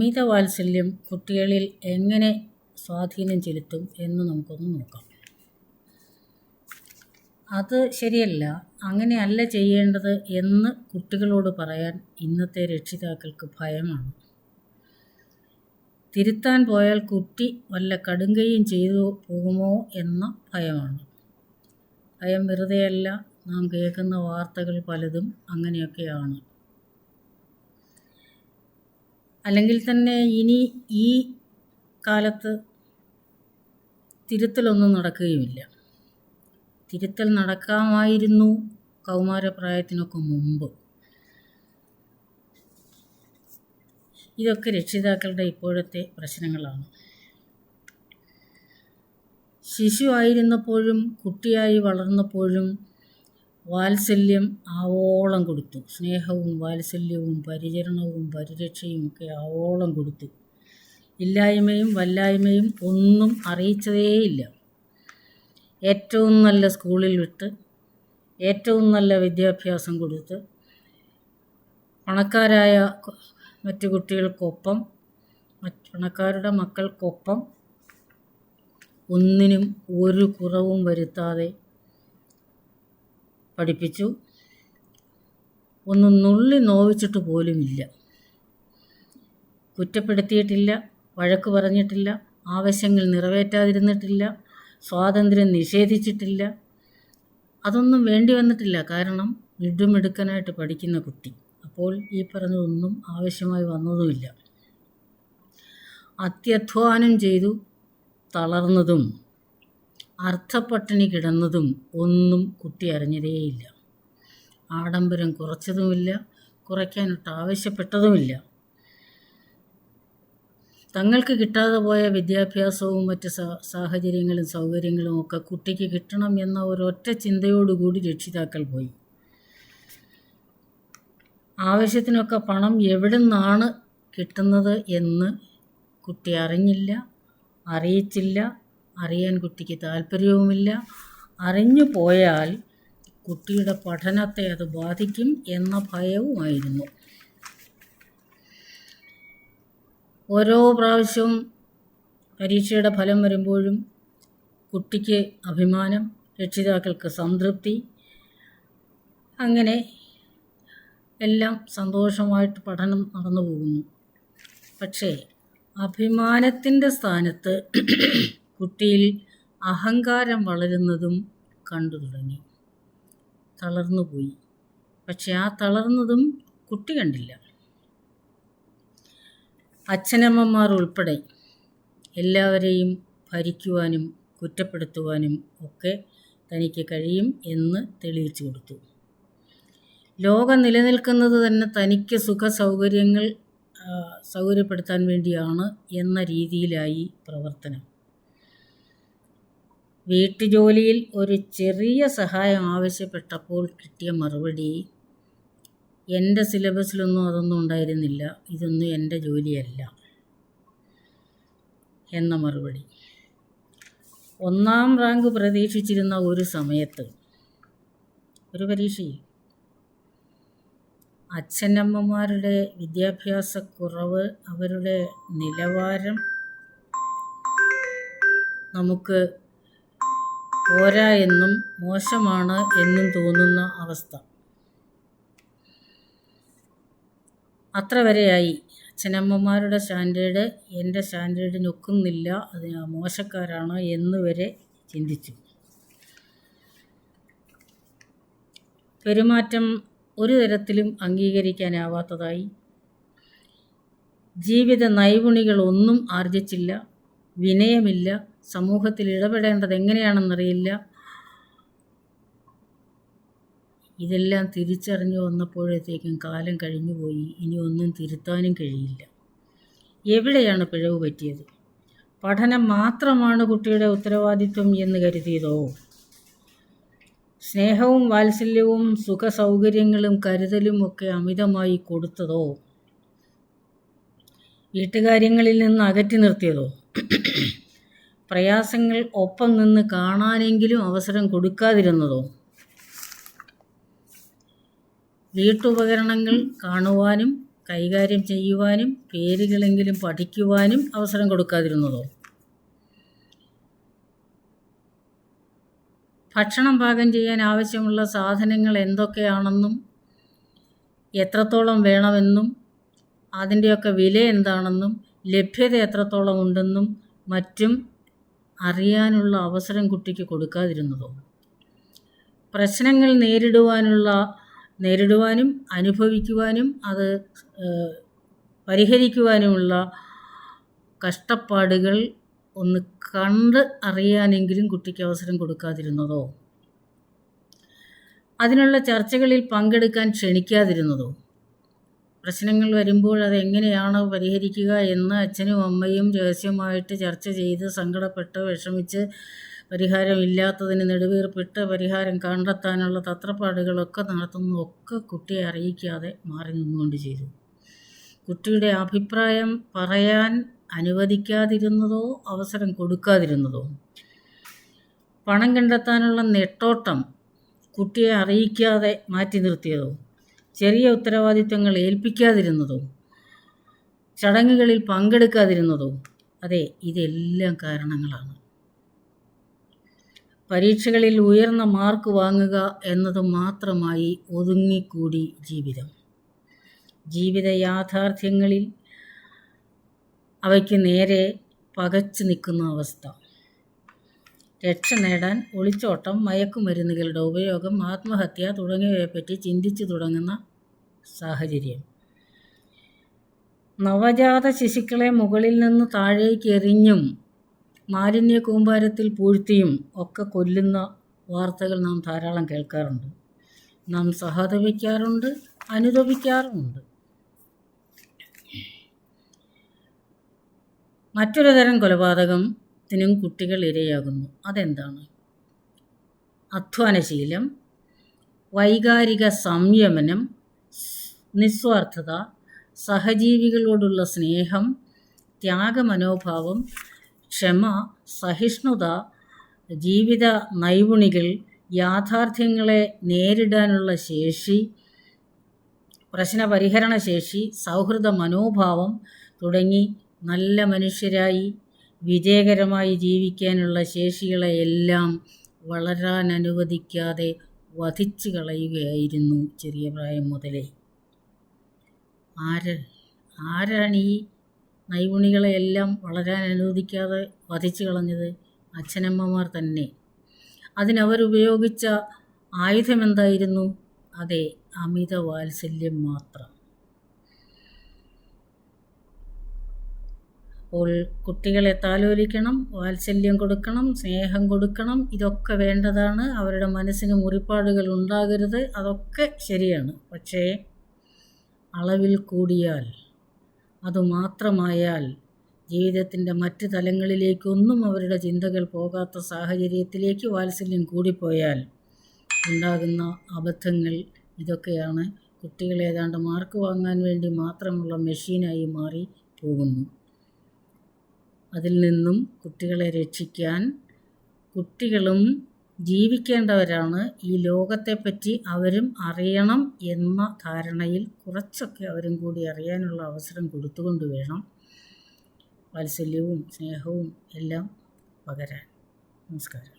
അമിത വാത്സല്യം കുട്ടികളിൽ എങ്ങനെ സ്വാധീനം ചെലുത്തും എന്ന് നമുക്കൊന്ന് നോക്കാം. അത് ശരിയല്ല, അങ്ങനെയല്ല ചെയ്യേണ്ടത് എന്ന് കുട്ടികളോട് പറയാൻ ഇന്നത്തെ രക്ഷിതാക്കൾക്ക് ഭയമാണ്. തിരുത്താൻ പോയാൽ കുട്ടി വല്ല കടുങ്കയും ചെയ്തു പോകുമോ എന്ന ഭയമാണ്. ഭയം വെറുതെയല്ല, നാം കേൾക്കുന്ന വാർത്തകൾ പലതും അങ്ങനെയൊക്കെയാണ്. അല്ലെങ്കിൽ തന്നെ ഇനി ഈ കാലത്ത് തിരുത്തലൊന്നും നടക്കുകയുമില്ല. തിരുത്തൽ നടക്കാമായിരുന്നു കൗമാരപ്രായത്തിനൊക്കെ മുമ്പ്. ഇതൊക്കെ രക്ഷിതാക്കളുടെ ഇപ്പോഴത്തെ പ്രശ്നങ്ങളാണ്. ശിശു ആയിരുന്നപ്പോഴും കുട്ടിയായി വളർന്നപ്പോഴും വാത്സല്യം ആവോളം കൊടുത്തു. സ്നേഹവും വാത്സല്യവും പരിചരണവും പരിരക്ഷയും ഒക്കെ ആവോളം കൊടുത്തു. ഇല്ലായ്മയും വല്ലായ്മയും ഒന്നും അറിയിച്ചതേയില്ല. ഏറ്റവും നല്ല സ്കൂളിൽ വിട്ട് ഏറ്റവും നല്ല വിദ്യാഭ്യാസം കൊടുത്ത് പണക്കാരായ മറ്റു കുട്ടികൾക്കൊപ്പം പണക്കാരുടെ മക്കൾക്കൊപ്പം ഒന്നിനും ഒരു കുറവും വരുത്താതെ പഠിപ്പിച്ചു. ഒന്ന് നുള്ളി നോവിച്ചിട്ട് പോലുമില്ല. കുറ്റപ്പെടുത്തിയിട്ടില്ല, വഴക്ക് പറഞ്ഞിട്ടില്ല, ആവശ്യങ്ങൾ നിറവേറ്റാതിരുന്നിട്ടില്ല, സ്വാതന്ത്ര്യം നിഷേധിച്ചിട്ടില്ല. അതൊന്നും വേണ്ടി വന്നിട്ടില്ല. കാരണം മിടുമിടുക്കനായിട്ട് പഠിക്കുന്ന കുട്ടി. അപ്പോൾ ഈ പറഞ്ഞതൊന്നും ആവശ്യമായി വന്നതുമില്ല. അത്യധ്വാനം ചെയ്തു തളർന്നതും അർത്ഥപ്പട്ടിണി കിടന്നതും ഒന്നും കുട്ടി അറിഞ്ഞതേയില്ല. ആഡംബരം കുറച്ചതുമില്ല, കുറയ്ക്കാനൊട്ട് ആവശ്യപ്പെട്ടതുമില്ല. തങ്ങൾക്ക് കിട്ടാതെ പോയ വിദ്യാഭ്യാസവും മറ്റ് സാഹചര്യങ്ങളും സൗകര്യങ്ങളും ഒക്കെ കുട്ടിക്ക് കിട്ടണം എന്ന ഒരൊറ്റ ചിന്തയോടുകൂടി രക്ഷിതാക്കൾ പോയി. ആവശ്യത്തിനൊക്കെ പണം എവിടെ നിന്നാണ് കിട്ടുന്നത് എന്ന് കുട്ടി അറിഞ്ഞില്ല, അറിയിച്ചില്ല, അറിയാൻ കുട്ടിക്ക് താല്പര്യവുമില്ല. അറിഞ്ഞു പോയാൽ കുട്ടിയുടെ പഠനത്തെ അത് ബാധിക്കും എന്ന ഭയവുമായിരുന്നു. ഓരോ പ്രാവശ്യവും പരീക്ഷയുടെ ഫലം വരുമ്പോഴും കുട്ടിക്ക് അഭിമാനം, രക്ഷിതാക്കൾക്ക് സംതൃപ്തി, അങ്ങനെ എല്ലാം സന്തോഷമായിട്ട് പഠനം നടന്നു പോകുന്നു. പക്ഷേ അഭിമാനത്തിൻ്റെ സ്ഥാനത്ത് കുട്ടിയിൽ അഹങ്കാരം വളരുന്നതും കണ്ടു തുടങ്ങി. തളർന്നുപോയി. പക്ഷെ ആ തളർന്നതും കുട്ടി കണ്ടില്ല. അച്ഛനമ്മമാർ ഉൾപ്പെടെ എല്ലാവരെയും ഭരിക്കുവാനും കുറ്റപ്പെടുത്തുവാനും ഒക്കെ തനിക്ക് കഴിയും എന്ന് തെളിയിച്ചു കൊടുത്തു. ലോകം നിലനിൽക്കുന്നത് തന്നെ തനിക്ക് സൗകര്യപ്പെടുത്താൻ വേണ്ടിയാണ് എന്ന രീതിയിലായി പ്രവർത്തനം. വീട്ടുജോലിയിൽ ഒരു ചെറിയ സഹായം ആവശ്യപ്പെട്ടപ്പോൾ കിട്ടിയ മറുപടി, എൻ്റെ സിലബസിലൊന്നും അതൊന്നും ഉണ്ടായിരുന്നില്ല, ഇതൊന്നും എൻ്റെ ജോലിയല്ല എന്ന മറുപടി. 1ാം റാങ്ക് പ്രതീക്ഷിച്ചിരുന്ന ഒരു സമയത്ത് ഒരു പരീക്ഷയിൽ അച്ഛനമ്മമാരുടെ വിദ്യാഭ്യാസക്കുറവ്, അവരുടെ നിലവാരം നമുക്ക് പോരാ എന്നും മോശമാണ് എന്നും തോന്നുന്ന അവസ്ഥ. അത്ര വരെയായി. അച്ഛനമ്മമാരുടെ സ്റ്റാൻഡേർഡ് എൻ്റെ സ്റ്റാൻഡേർഡിനൊക്കുന്നില്ല, അത് മോശക്കാരാണ് എന്ന് വരെ ചിന്തിച്ചു. പെരുമാറ്റം ഒരു തരത്തിലും അംഗീകരിക്കാനാവാത്തതായി. ജീവിത നൈപുണികളൊന്നും ആർജിച്ചില്ല, വിനയമില്ല, സമൂഹത്തിൽ ഇടപെടേണ്ടത് എങ്ങനെയാണെന്നറിയില്ല. ഇതെല്ലാം തിരിച്ചറിഞ്ഞു വന്നപ്പോഴത്തേക്കും കാലം കഴിഞ്ഞുപോയി. ഇനി ഒന്നും തിരുത്താനും കഴിയില്ല. എവിടെയാണ് പിഴവ് പറ്റിയത്? പഠനം മാത്രമാണ് കുട്ടിയുടെ ഉത്തരവാദിത്വം എന്ന് കരുതിയതോ? സ്നേഹവും വാത്സല്യവും സുഖസൗകര്യങ്ങളും കരുതലും ഒക്കെ അമിതമായി കൊടുത്തതോ? വീട്ടുകാര്യങ്ങളിൽ നിന്ന് അകറ്റി നിർത്തിയതോ? പ്രയാസങ്ങൾ ഒപ്പം നിന്ന് കാണാനെങ്കിലും അവസരം കൊടുക്കാതിരുന്നതോ? വീട്ടുപകരണങ്ങൾ കാണുവാനും കൈകാര്യം ചെയ്യുവാനും പേരുകളെങ്കിലും പഠിക്കുവാനും അവസരം കൊടുക്കാതിരുന്നതോ? ഭക്ഷണം പാകം ചെയ്യാൻ ആവശ്യമുള്ള സാധനങ്ങൾ എന്തൊക്കെയാണെന്നും എത്രത്തോളം വേണമെന്നും അതിൻ്റെയൊക്കെ വില എന്താണെന്നും ലഭ്യത എത്രത്തോളം ഉണ്ടെന്നും മറ്റും അറിയാനുള്ള അവസരം കുട്ടിക്ക് കൊടുക്കാതിരുന്നതോ? പ്രശ്നങ്ങൾ നേരിടുവാനും അനുഭവിക്കുവാനും അത് പരിഹരിക്കുവാനുമുള്ള കഷ്ടപ്പാടുകൾ ഒന്ന് കണ്ട് അറിയാനെങ്കിലും കുട്ടിക്ക് അവസരം കൊടുക്കാതിരുന്നതോ? അതിനുള്ള ചർച്ചകളിൽ പങ്കെടുക്കാൻ ക്ഷണിക്കാതിരുന്നതോ? പ്രശ്നങ്ങൾ വരുമ്പോൾ അതെങ്ങനെയാണ് പരിഹരിക്കുക എന്ന് അച്ഛനും അമ്മയും രഹസ്യമായിട്ട് ചർച്ച ചെയ്ത് സങ്കടപ്പെട്ട് വിഷമിച്ച് പരിഹാരമില്ലാത്തതിന് നെടുവീർപ്പിട്ട് പരിഹാരം കണ്ടെത്താനുള്ള തത്രപ്പാടുകളൊക്കെ നടത്തുന്നതൊക്കെ കുട്ടിയെ അറിയിക്കാതെ മാറി നിന്നുകൊണ്ട് ചെയ്തു. കുട്ടിയുടെ അഭിപ്രായം പറയാൻ അനുവദിക്കാതിരുന്നതോ അവസരം കൊടുക്കാതിരുന്നതോ? പണം കണ്ടെത്താനുള്ള നെട്ടോട്ടം കുട്ടിയെ അറിയിക്കാതെ മാറ്റി നിർത്തിയതോ? ചെറിയ ഉത്തരവാദിത്വങ്ങൾ ഏൽപ്പിക്കാതിരുന്നതോ? ചടങ്ങുകളിൽ പങ്കെടുക്കാതിരുന്നതോ? അതെ, ഇതെല്ലാം കാരണങ്ങളാണ്. പരീക്ഷകളിൽ ഉയർന്ന മാർക്ക് വാങ്ങുക എന്നത് മാത്രമായി ഒതുങ്ങിക്കൂടി ജീവിത യാഥാർത്ഥ്യങ്ങളിൽ അവയ്ക്ക് നേരെ പകച്ചു നിൽക്കുന്ന അവസ്ഥ. രക്ഷ നേടാൻ ഒളിച്ചോട്ടം, മയക്കുമരുന്നുകളുടെ ഉപയോഗം, ആത്മഹത്യ തുടങ്ങിയവയെപ്പറ്റി ചിന്തിച്ചു തുടങ്ങുന്ന സാഹചര്യം. നവജാത ശിശുക്കളെ മുകളിൽ നിന്ന് താഴേക്ക് എറിഞ്ഞും മാലിന്യ കൂമ്പാരത്തിൽ പൂഴ്ത്തിയും ഒക്കെ കൊല്ലുന്ന വാർത്തകൾ നാം ധാരാളം കേൾക്കാറുണ്ട്. നാം സഹതപിക്കാറുണ്ട്, അനുതപിക്കാറുമുണ്ട്. മറ്റൊരു തരം കൊലപാതകത്തിനും കുട്ടികൾ ഇരയാകുന്നു. അതെന്താണ്? അധ്വാനശീലം, വൈകാരിക സംയമനം, നിസ്വാർത്ഥത, സഹജീവികളോടുള്ള സ്നേഹം, ത്യാഗമനോഭാവം, ക്ഷമ, സഹിഷ്ണുത, ജീവിത നൈപുണികൾ, യാഥാർത്ഥ്യങ്ങളെ നേരിടാനുള്ള ശേഷി, പ്രശ്നപരിഹരണശേഷി, സൗഹൃദ മനോഭാവം തുടങ്ങി നല്ല മനുഷ്യരായി വിജയകരമായി ജീവിക്കാനുള്ള ശേഷികളെയെല്ലാം വളരാൻ അനുവദിക്കാതെ വധിച്ചു കളയുകയായിരുന്നു ചെറിയ പ്രായം മുതലേ. ആരാണ് ഈ നൈപുണികളെയെല്ലാം വളരാൻ അനുവദിക്കാതെ വധിച്ചു കളഞ്ഞത്? അച്ഛനമ്മമാർ തന്നെ. അതിനവരുപയോഗിച്ച ആയുധം എന്തായിരുന്നു? അതെ, അമിത വാത്സല്യം മാത്രം. അപ്പോൾ കുട്ടികളെ താലോലിക്കണം, വാത്സല്യം കൊടുക്കണം, സ്നേഹം കൊടുക്കണം. ഇതൊക്കെ വേണ്ടതാണ്. അവരുടെ മനസ്സിന് മുറിപ്പാടുകൾ ഉണ്ടാകരുത്. അതൊക്കെ ശരിയാണ്. പക്ഷേ അളവിൽ കൂടിയാൽ, അതുമാത്രമായാൽ, ജീവിതത്തിൻ്റെ മറ്റ് തലങ്ങളിലേക്കൊന്നും അവരുടെ ചിന്തകൾ പോകാത്ത സാഹചര്യത്തിലേക്ക് വാത്സല്യം കൂടിപ്പോയാൽ ഉണ്ടാകുന്ന അബദ്ധങ്ങൾ ഇതൊക്കെയാണ്. കുട്ടികൾ ഏതാണ്ട് മാർക്ക് വാങ്ങാൻ വേണ്ടി മാത്രമുള്ള മെഷീനായി മാറി പോകുന്നു. അതിൽ നിന്നും കുട്ടികളെ രക്ഷിക്കാൻ കുട്ടികളും ജീവിക്കേണ്ടവരാണ്. ഈ ലോകത്തെപ്പറ്റി അവരും അറിയണം എന്ന ധാരണയിൽ കുറച്ചൊക്കെ അവരും കൂടി അറിയാനുള്ള അവസരം കൊടുത്തുകൊണ്ട് വേണം വാത്സല്യവും സ്നേഹവും എല്ലാം പകരാൻ. നമസ്കാരം.